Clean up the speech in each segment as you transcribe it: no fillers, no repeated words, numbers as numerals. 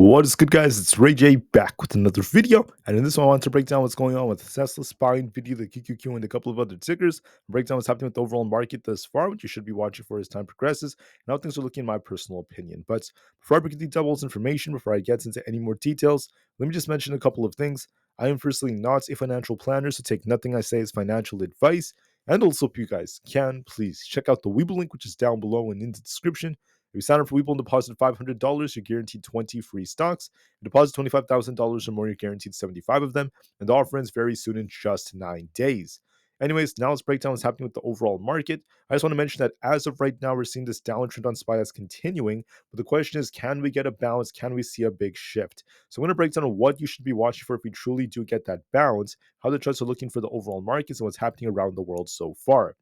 What is good, guys? It's Rey-Jay back with another video, and in this one I want to break down what's going on with Tesla, SPY, Nvda, the QQQ, and a couple of other tickers. Break down what's happening with the overall market thus far, what you should be watching for as time progresses, and how things are looking in my personal opinion. But before I begin the devil's information, before I get into any more details, let me just mention a couple of things. I am firstly not a financial planner, so take nothing I say as financial advice. And also, if you guys can, please check out the Weeble link, which is down below and in the description. If you sign up for Weeble and deposit $500, you're guaranteed 20 free stocks. You deposit $25,000 or more, you're guaranteed 75 of them. And the offer ends very soon in just 9 days. Anyways, now let's break down what's happening with the overall market. I just want to mention that as of right now, we're seeing this downtrend on SPY that's continuing. But the question is, can we get a bounce? Can we see a big shift? So I'm going to break down what you should be watching for if we truly do get that bounce, how the charts are looking for the overall markets, and what's happening around the world so far.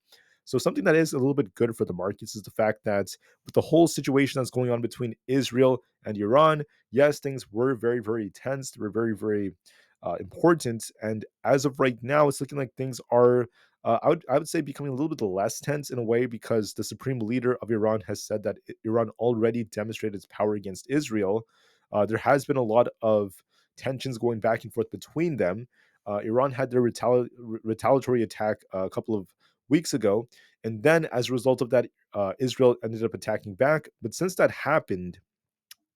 So something that is a little bit good for the markets is the fact that with the whole situation that's going on between Israel and Iran, yes, things were very, very tense. They were very, very important. And as of right now, it's looking like things are, I would say, becoming a little bit less tense in a way because the supreme leader of Iran has said that Iran already demonstrated its power against Israel. There has been a lot of tensions going back and forth between them. Iran had their retaliatory attack a couple of weeks ago. And then as a result of that, Israel ended up attacking back. But since that happened,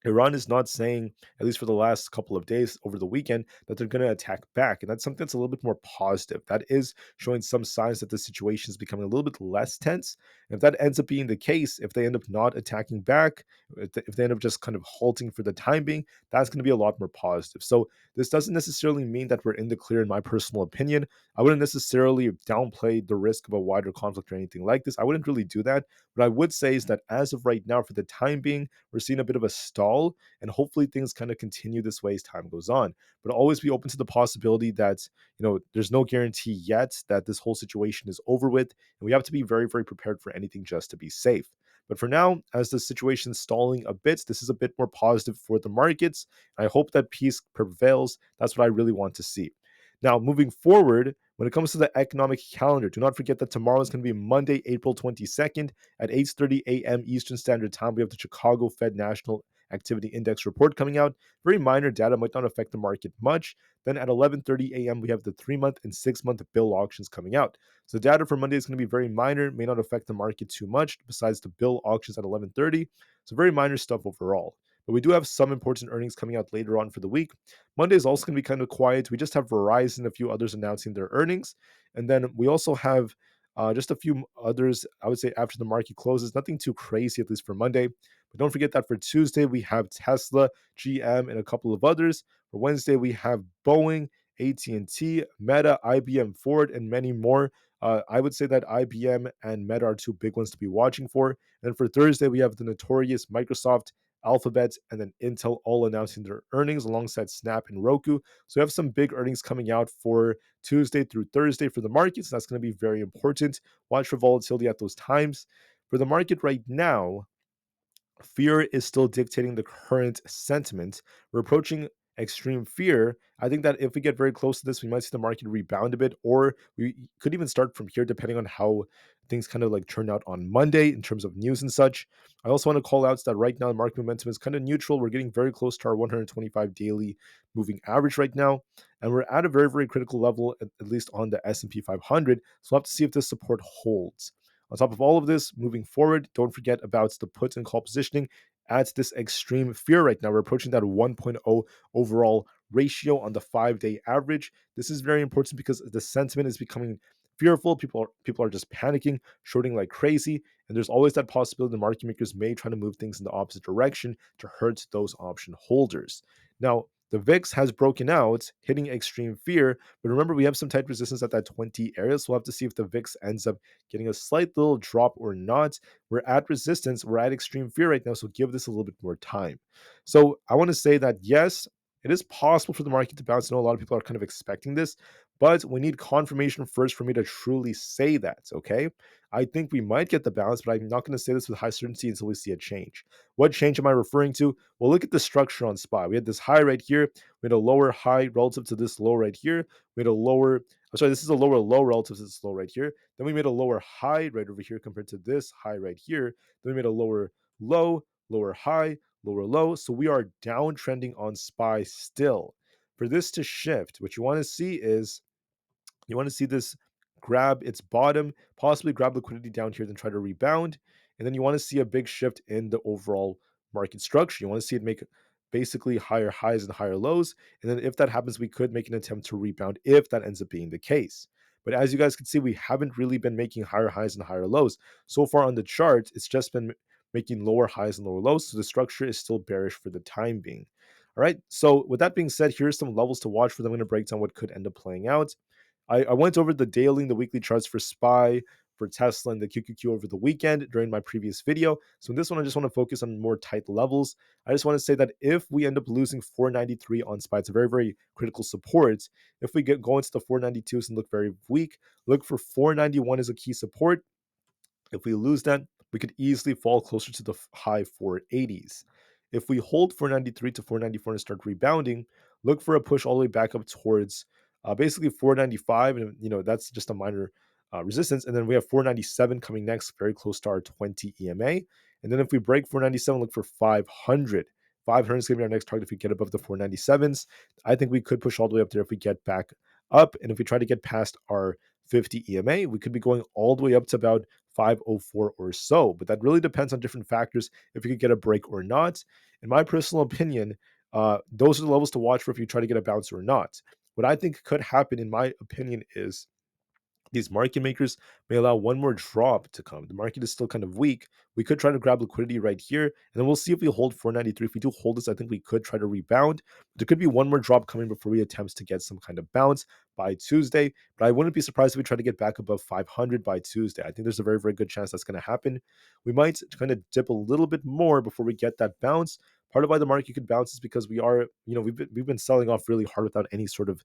Iran is not saying, at least for the last couple of days over the weekend, that they're going to attack back. And that's something that's a little bit more positive. That is showing some signs that the situation is becoming a little bit less tense. And if that ends up being the case, if they end up not attacking back, if they end up just kind of halting for the time being, that's going to be a lot more positive. So this doesn't necessarily mean that we're in the clear, in my personal opinion. I wouldn't necessarily downplay the risk of a wider conflict or anything like this. I wouldn't really do that. What I would say is that as of right now, for the time being, we're seeing a bit of a stall, and hopefully things kind of continue this way as time goes on. But always be open to the possibility that, there's no guarantee yet that this whole situation is over with, and we have to be very, very prepared for anything just to be safe. But for now, as the situation is stalling a bit, this is a bit more positive for the markets. I hope that peace prevails. That's what I really want to see. Now, moving forward, when it comes to the economic calendar, do not forget that tomorrow is going to be Monday, April 22nd at 8:30 a.m. Eastern Standard Time. We have the Chicago Fed National Activity Index report coming out. Very minor data, might not affect the market much. Then at 11:30 a.m., we have the 3-month and 6-month bill auctions coming out. So the data for Monday is going to be very minor, may not affect the market too much, besides the bill auctions at 11:30. So very minor stuff overall. But we do have some important earnings coming out later on for the week. Monday is also going to be kind of quiet. We just have Verizon and a few others announcing their earnings. And then we also have just a few others, I would say, after the market closes. Nothing too crazy, at least for Monday. But don't forget that for Tuesday, we have Tesla, GM, and a couple of others. For Wednesday, we have Boeing, AT&T, Meta, IBM, Ford, and many more. I would say that IBM and Meta are two big ones to be watching for. And then for Thursday, we have the notorious Microsoft, Alphabet, and then Intel all announcing their earnings alongside Snap and Roku. So we have some big earnings coming out for Tuesday through Thursday for the markets. That's going to be very important. Watch for volatility at those times. For the market right now, fear is still dictating the current sentiment. We're approaching extreme fear. I think that if we get very close to this, we might see the market rebound a bit, or we could even start from here depending on how things kind of like turn out on Monday in terms of news and such. I also want to call out that right now the market momentum is kind of neutral. We're getting very close to our 125 daily moving average right now, and we're at a very, very critical level, at least on the S&P 500. So we'll have to see if this support holds. On top of all of this, moving forward, don't forget about the put and call positioning at this extreme fear right now. We're approaching that 1.0 overall ratio on the 5-day average. This is very important because the sentiment is becoming fearful. People are just panicking, shorting like crazy, and there's always that possibility the market makers may try to move things in the opposite direction to hurt those option holders. Now, the VIX has broken out, hitting extreme fear, but remember we have some tight resistance at that 20 area, so we'll have to see if the VIX ends up getting a slight little drop or not. We're at resistance, we're at extreme fear right now, so give this a little bit more time. So I want to say that yes, it is possible for the market to bounce. I know a lot of people are kind of expecting this, but we need confirmation first for me to truly say that, okay? I think we might get the bounce, but I'm not going to say this with high certainty until we see a change. What change am I referring to? Well, look at the structure on SPY. We had this high right here. We had a lower high relative to this low right here. We had a lower, this is a lower low relative to this low right here. Then we made a lower high right over here compared to this high right here. Then we made a lower low, lower high, lower low. So we are downtrending on SPY still. For this to shift, what you want to see is you want to see this grab its bottom, possibly grab liquidity down here, then try to rebound. And then you want to see a big shift in the overall market structure. You want to see it make basically higher highs and higher lows. And then if that happens, we could make an attempt to rebound if that ends up being the case. But as you guys can see, we haven't really been making higher highs and higher lows. So far on the chart, it's just been making lower highs and lower lows. So the structure is still bearish for the time being. All right. So with that being said, here's some levels to watch for. I'm going to break down what could end up playing out. I went over the daily and the weekly charts for SPY, for Tesla, and the QQQ over the weekend during my previous video. So in this one, I just want to focus on more tight levels. I just want to say that if we end up losing 493 on SPY, it's a very, very critical support. If we go into the 492s and look very weak, look for 491 as a key support. If we lose that, we could easily fall closer to the high 480s. If we hold 493 to 494 and start rebounding, look for a push all the way back up towards basically 495, and that's just a minor resistance. And then we have 497 coming next, very close to our 20 EMA. And then if we break 497, look for 500. 500 is going to be our next target if we get above the 497s. I think we could push all the way up there if we get back up. And if we try to get past our 50 EMA, we could be going all the way up to about 504 or so. But that really depends on different factors if you could get a break or not. In my personal opinion, those are the levels to watch for if you try to get a bounce or not. What I think could happen, in my opinion, is these market makers may allow one more drop to come. The market is still kind of weak. We could try to grab liquidity right here, and then we'll see if we hold 493. If we do hold this, I think we could try to rebound. There could be one more drop coming before we attempt to get some kind of bounce by Tuesday, but I wouldn't be surprised if we try to get back above 500 by Tuesday. I think there's a very, very good chance that's going to happen. We might kind of dip a little bit more before we get that bounce. Part of why the market could bounce is because we've been selling off really hard without any sort of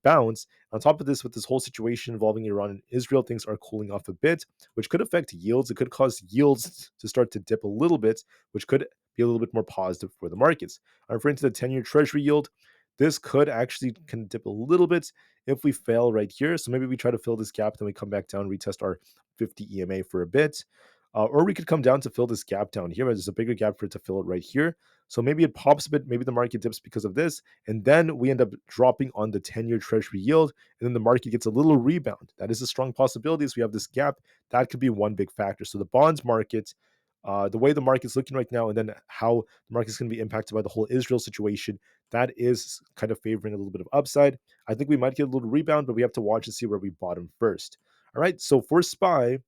bounce. On top of this, with this whole situation involving Iran and Israel, things are cooling off a bit, which could affect yields. It could cause yields to start to dip a little bit, which could be a little bit more positive for the markets. I'm referring to the 10-year Treasury yield. This could actually can dip a little bit if we fail right here. So maybe we try to fill this gap, then we come back down, retest our 50 EMA for a bit. Or we could come down to fill this gap down here. There's a bigger gap for it to fill it right here. So maybe it pops a bit, maybe the market dips because of this, and then we end up dropping on the 10-year Treasury yield, and then the market gets a little rebound. That is a strong possibility. So we have this gap. That could be one big factor. So the bonds market, the way the market's looking right now, and then how the market's going to be impacted by the whole Israel situation, that is kind of favoring a little bit of upside. I think we might get a little rebound, but we have to watch and see where we bottom first. All right, so for SPY,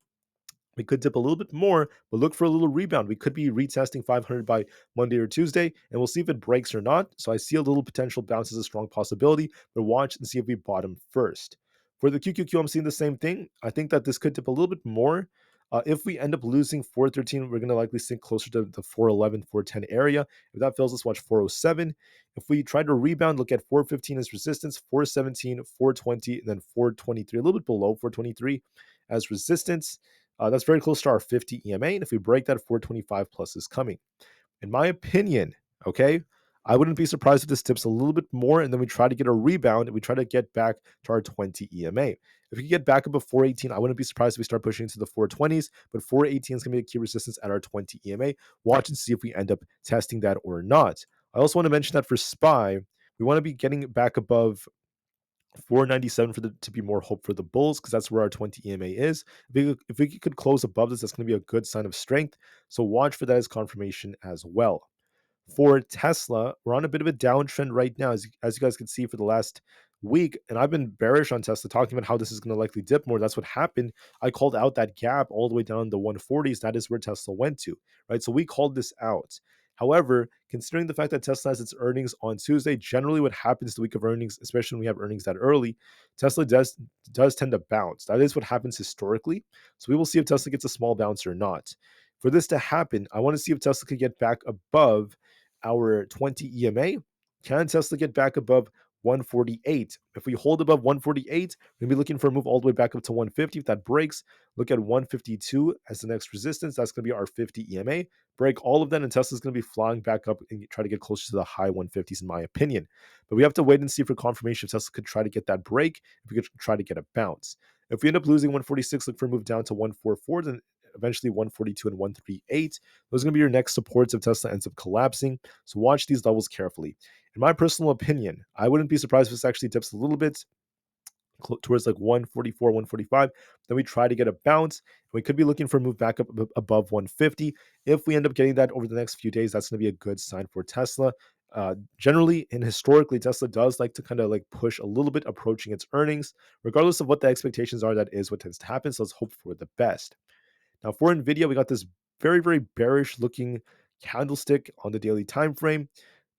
we could dip a little bit more, but look for a little rebound. We could be retesting 500 by Monday or Tuesday, and we'll see if it breaks or not. So I see a little potential bounce as a strong possibility, but watch and see if we bottom first. For the QQQ, I'm seeing the same thing. I think that this could dip a little bit more. If we end up losing 413, we're going to likely sink closer to the 411, 410 area. If that fails, let's watch 407. If we try to rebound, look at 415 as resistance, 417, 420, and then 423, a little bit below 423 as resistance. That's very close to our 50 EMA. And if we break that, 425 plus is coming. In my opinion, okay, I wouldn't be surprised if this dips a little bit more and then we try to get a rebound and we try to get back to our 20 EMA. If we get back above 418, I wouldn't be surprised if we start pushing into the 420s, but 418 is going to be a key resistance at our 20 EMA. Watch and see if we end up testing that or not. I also want to mention that for SPY, we want to be getting back above 497 to be more hope for the bulls, because that's where our 20 EMA is. If we could close above this, that's going to be a good sign of strength. So watch for that as confirmation as well. For Tesla, we're on a bit of a downtrend right now, as you guys can see for the last week. And I've been bearish on Tesla, talking about how this is going to likely dip more. That's what happened. I called out that gap all the way down the 140s. That is where Tesla went to, right? So we called this out. However, considering the fact that Tesla has its earnings on Tuesday, generally what happens the week of earnings, especially when we have earnings that early, Tesla does tend to bounce. That is what happens historically. So we will see if Tesla gets a small bounce or not. For this to happen, I want to see if Tesla could get back above our 20 EMA. Can Tesla get back above 148? If we hold above 148, we're going to be looking for a move all the way back up to 150. If that breaks, look at 152 as the next resistance. That's going to be our 50 EMA. Break all of that, and Tesla's going to be flying back up and try to get closer to the high 150s, in my opinion. But we have to wait and see for confirmation if Tesla could try to get that break, if we could try to get a bounce. If we end up losing 146, look for a move down to 144, then eventually 142 and 138. Those are going to be your next supports if Tesla ends up collapsing. So watch these levels carefully. In my personal opinion, I wouldn't be surprised if this actually dips a little bit towards like 144, 145. Then we try to get a bounce. We could be looking for a move back up above 150. If we end up getting that over the next few days, that's going to be a good sign for Tesla. Generally and historically, Tesla does like to kind of like push a little bit approaching its earnings. Regardless of what the expectations are, that is what tends to happen. So let's hope for the best. Now for Nvidia, we got this very, very bearish looking candlestick on the daily time frame.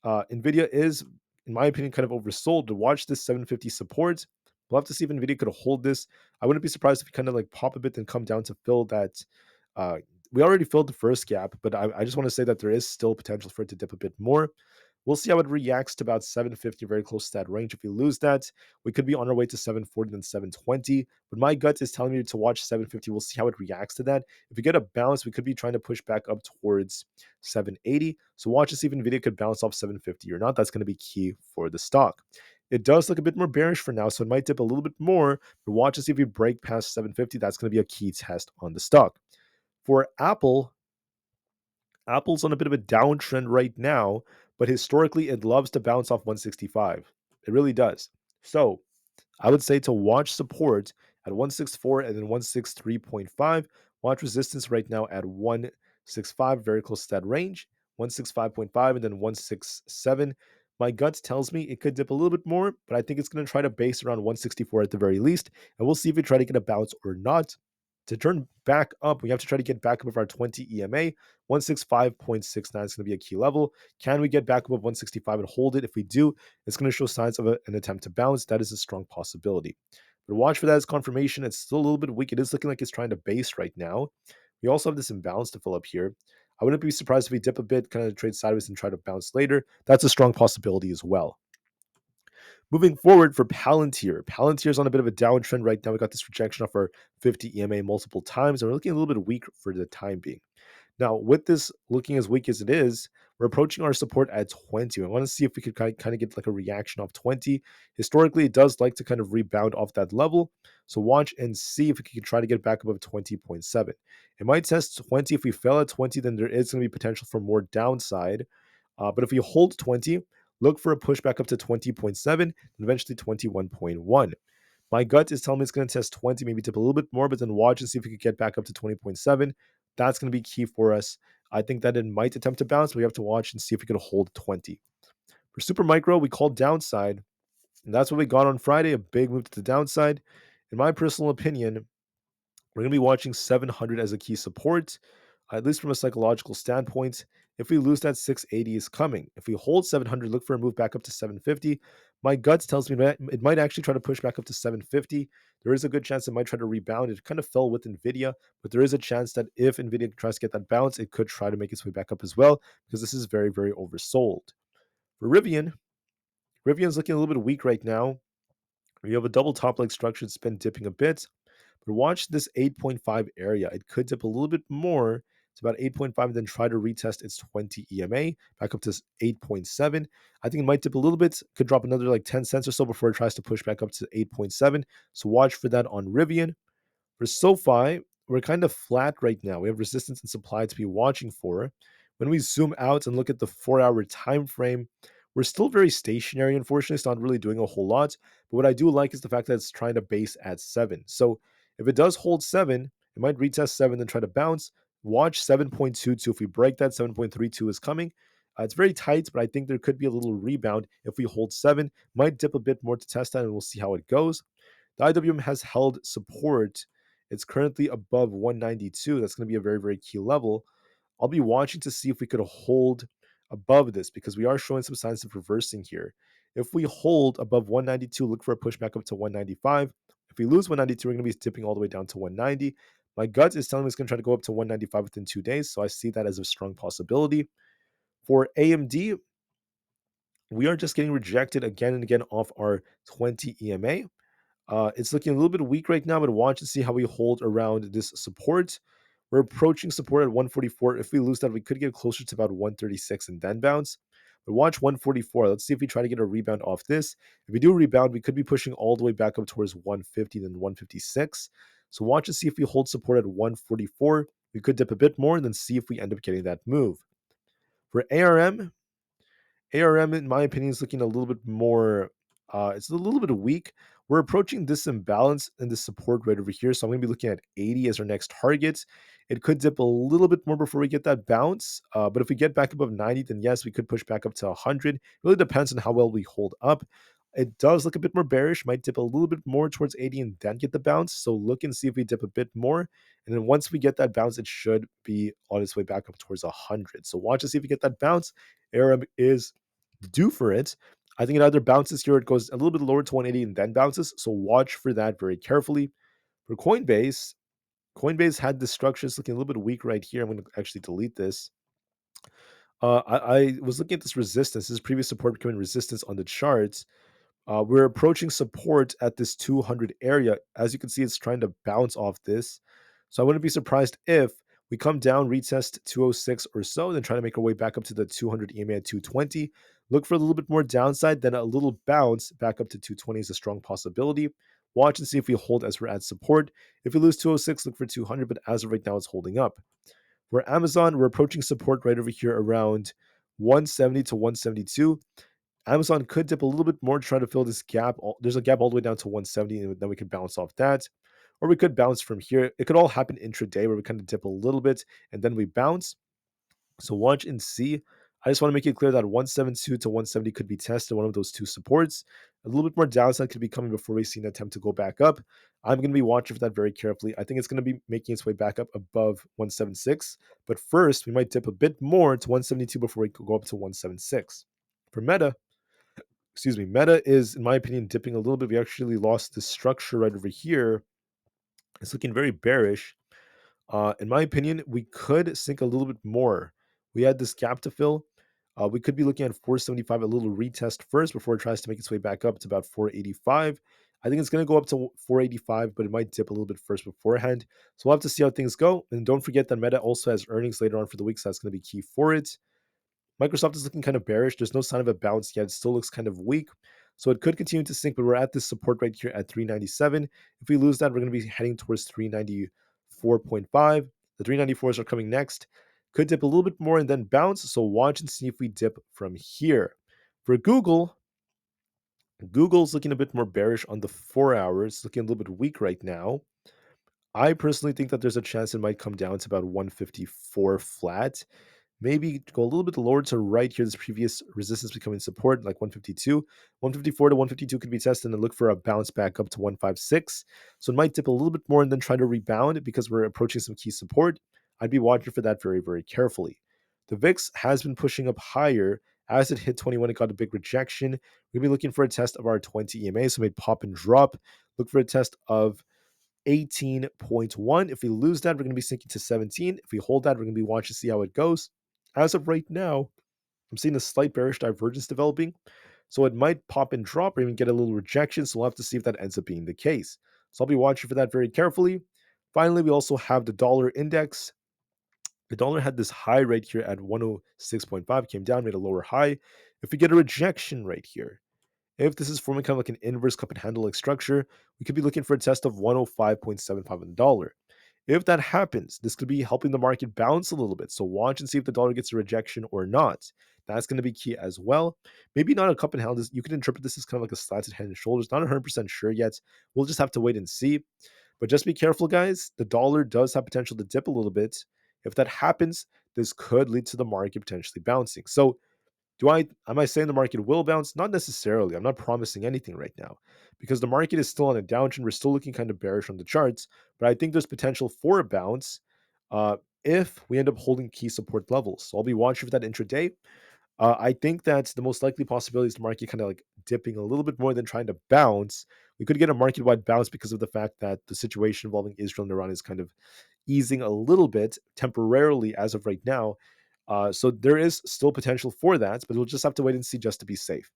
Nvidia is, in my opinion, kind of oversold. To watch this 750 support, we'll have to see if Nvidia could hold this. I wouldn't be surprised if we kind of like pop a bit and come down to fill that. We already filled the first gap, but I just want to say that there is still potential for it to dip a bit more. We'll see how it reacts to about 750, very close to that range. If we lose that, we could be on our way to 740 then 720. But my gut is telling me to watch 750. We'll see how it reacts to that. If we get a bounce, we could be trying to push back up towards 780. So watch to see if Nvidia could bounce off 750 or not. That's going to be key for the stock. It does look a bit more bearish for now, so it might dip a little bit more. But watch to see if we break past 750. That's going to be a key test on the stock. For Apple, Apple's on a bit of a downtrend right now, but historically it loves to bounce off 165. It really does. So I would say to watch support at 164 and then 163.5. Watch resistance right now at 165, very close to that range, 165.5 and then 167. My gut tells me it could dip a little bit more, but I think it's going to try to base around 164 at the very least, and we'll see if we try to get a bounce or not. To turn back up, we have to try to get back above our 20 EMA. 165.69 is going to be a key level. Can we get back above 165 and hold it? If we do, it's going to show signs of an attempt to bounce. That is a strong possibility. But watch for that as confirmation. It's still a little bit weak. It is looking like it's trying to base right now. We also have this imbalance to fill up here. I wouldn't be surprised if we dip a bit, kind of trade sideways and try to bounce later. That's a strong possibility as well. Moving forward for Palantir. Palantir's on a bit of a downtrend right now. We got this rejection of our 50 EMA multiple times, and we're looking a little bit weak for the time being. Now, with this looking as weak as it is, we're approaching our support at 20. I want to see if we could kind of get like a reaction off 20. Historically, it does like to kind of rebound off that level. So watch and see if we can try to get back above 20.7. It might test 20. If we fail at 20, then there is going to be potential for more downside. But if we hold 20, look for a pushback up to 20.7 and eventually 21.1. My gut is telling me it's going to test 20, maybe tip a little bit more, but then watch and see if we could get back up to 20.7. That's going to be key for us. I think that it might attempt to bounce, but we have to watch and see if we can hold 20. For Supermicro, we called downside, and that's what we got on Friday, a big move to the downside. In my personal opinion, we're going to be watching 700 as a key support, at least from a psychological standpoint. If we lose that, 680 is coming. If we hold 700, look for a move back up to 750. My guts tells me that it might actually try to push back up to 750. There is a good chance it might try to rebound. It kind of fell with Nvidia, but there is a chance that if Nvidia tries to get that bounce, it could try to make its way back up as well, because this is very, very oversold. For Rivian, Rivian's looking a little bit weak right now. We have a double top leg structure. It's been dipping a bit. But watch this 8.5 area. It could dip a little bit more. It's about 8.5, and then try to retest its 20 EMA back up to 8.7. I think it might dip a little bit. Could drop another like 10 cents or so before it tries to push back up to 8.7. So watch for that on Rivian. For SOFI, we're kind of flat right now. We have resistance and supply to be watching for. When we zoom out and look at the 4-hour time frame, we're still very stationary. Unfortunately, it's not really doing a whole lot. But what I do like is the fact that it's trying to base at 7. So if it does hold 7, it might retest 7 and try to bounce. Watch 7.22. If we break that, 7.32 is coming. It's very tight, but I think there could be a little rebound if we hold 7. Might dip a bit more to test that, and we'll see how it goes. The IWM has held support. It's currently above 192. That's going to be a very, very key level. I'll be watching to see if we could hold above this, because we are showing some signs of reversing here. If we hold above 192, look for a pushback up to 195. If we lose 192, we're going to be dipping all the way down to 190. My gut is telling me it's going to try to go up to 195 within 2 days, so I see that as a strong possibility. For AMD, we are just getting rejected again and again off our 20 EMA. It's looking a little bit weak right now, but watch and see how we hold around this support. We're approaching support at 144. If we lose that, we could get closer to about 136 and then bounce. But watch 144. Let's see if we try to get a rebound off this. If we do rebound, we could be pushing all the way back up towards 150 and 156. So watch and see if we hold support at 144. we could dip a bit more and then see if we end up getting that move. For ARM, in my opinion, is looking a little bit more. It's a little bit weak. We're approaching this imbalance and this support right over here. So I'm going to be looking at 80 as our next target. It could dip a little bit more before we get that bounce. But if we get back above 90, then yes, we could push back up to 100. It really depends on how well we hold up. It does look a bit more bearish, might dip a little bit more towards 80 and then get the bounce. So look and see if we dip a bit more. And then once we get that bounce, it should be on its way back up towards 100. So watch to see if we get that bounce. ARM is due for it. I think it either bounces here, it goes a little bit lower to 180 and then bounces. So watch for that very carefully. For Coinbase had this structure. It's looking a little bit weak right here. I'm going to actually delete this. I was looking at this resistance. This previous support becoming resistance on the charts. We're approaching support at this 200 area. As you can see, it's trying to bounce off this. So I wouldn't be surprised if we come down, retest 206 or so, then try to make our way back up to the 200 EMA at 220. Look for a little bit more downside, then a little bounce back up to 220 is a strong possibility. Watch and see if we hold as we're at support. If we lose 206, look for 200, but as of right now, it's holding up. For Amazon, we're approaching support right over here around 170 to 172. Amazon could dip a little bit more to try to fill this gap. There's a gap all the way down to 170, and then we could bounce off that. Or we could bounce from here. It could all happen intraday where we kind of dip a little bit and then we bounce. So watch and see. I just want to make it clear that 172 to 170 could be tested, one of those two supports. A little bit more downside could be coming before we see an attempt to go back up. I'm going to be watching for that very carefully. I think it's going to be making its way back up above 176. But first, we might dip a bit more to 172 before we go up to 176. For Meta is, in my opinion, dipping a little bit. We actually lost the structure right over here. It's looking very bearish. In my opinion, we could sink a little bit more. We had this gap to fill. We could be looking at 475, a little retest first before it tries to make its way back up to about 485. I think it's going to go up to 485, but it might dip a little bit first beforehand. So we'll have to see how things go. And don't forget that Meta also has earnings later on for the week, so that's going to be key for it. Microsoft is looking kind of bearish. There's no sign of a bounce yet. It still looks kind of weak. So it could continue to sink, but we're at this support right here at 397. If we lose that, we're going to be heading towards 394.5. The 394s are coming next. Could dip a little bit more and then bounce. So watch and see if we dip from here. For Google's looking a bit more bearish on the 4 hours, looking a little bit weak right now. I personally think that there's a chance it might come down to about 154 flat. Maybe go a little bit lower to right here. This previous resistance becoming support, like 152. 154 to 152 could be tested and look for a bounce back up to 156. So it might dip a little bit more and then try to rebound because we're approaching some key support. I'd be watching for that very, very carefully. The VIX has been pushing up higher. As it hit 21, it got a big rejection. We'll be looking for a test of our 20 EMA, so it may pop and drop. Look for a test of 18.1. If we lose that, we're going to be sinking to 17. If we hold that, we're going to be watching to see how it goes. As of right now, I'm seeing a slight bearish divergence developing. So it might pop and drop or even get a little rejection. So we'll have to see if that ends up being the case. So I'll be watching for that very carefully. Finally, we also have the dollar index. The dollar had this high right here at 106.5, came down, made a lower high. If we get a rejection right here, if this is forming kind of like an inverse cup and handle like structure, we could be looking for a test of 105.75 on the dollar. If that happens, this could be helping the market bounce a little bit. So watch and see if the dollar gets a rejection or not. That's going to be key as well. Maybe not a cup and handle. You can interpret this as kind of like a slanted head and shoulders. Not 100% sure yet. We'll just have to wait and see. But just be careful, guys. The dollar does have potential to dip a little bit. If that happens, this could lead to the market potentially bouncing. So am I saying the market will bounce? Not necessarily. I'm not promising anything right now because the market is still on a downtrend. We're still looking kind of bearish on the charts, but I think there's potential for a bounce if we end up holding key support levels. So I'll be watching for that intraday. I think that the most likely possibility is the market kind of like dipping a little bit more than trying to bounce. We could get a market-wide bounce because of the fact that the situation involving Israel and Iran is kind of easing a little bit temporarily as of right now. So there is still potential for that, but we'll just have to wait and see just to be safe.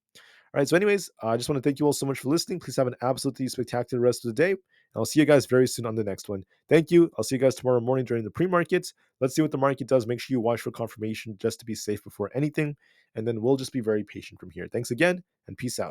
All right. So, anyways, I just want to thank you all so much for listening. Please have an absolutely spectacular rest of the day. And I'll see you guys very soon on the next one. Thank you. I'll see you guys tomorrow morning during the pre-markets. Let's see what the market does. Make sure you watch for confirmation just to be safe before anything. And then we'll just be very patient from here. Thanks again, and peace out.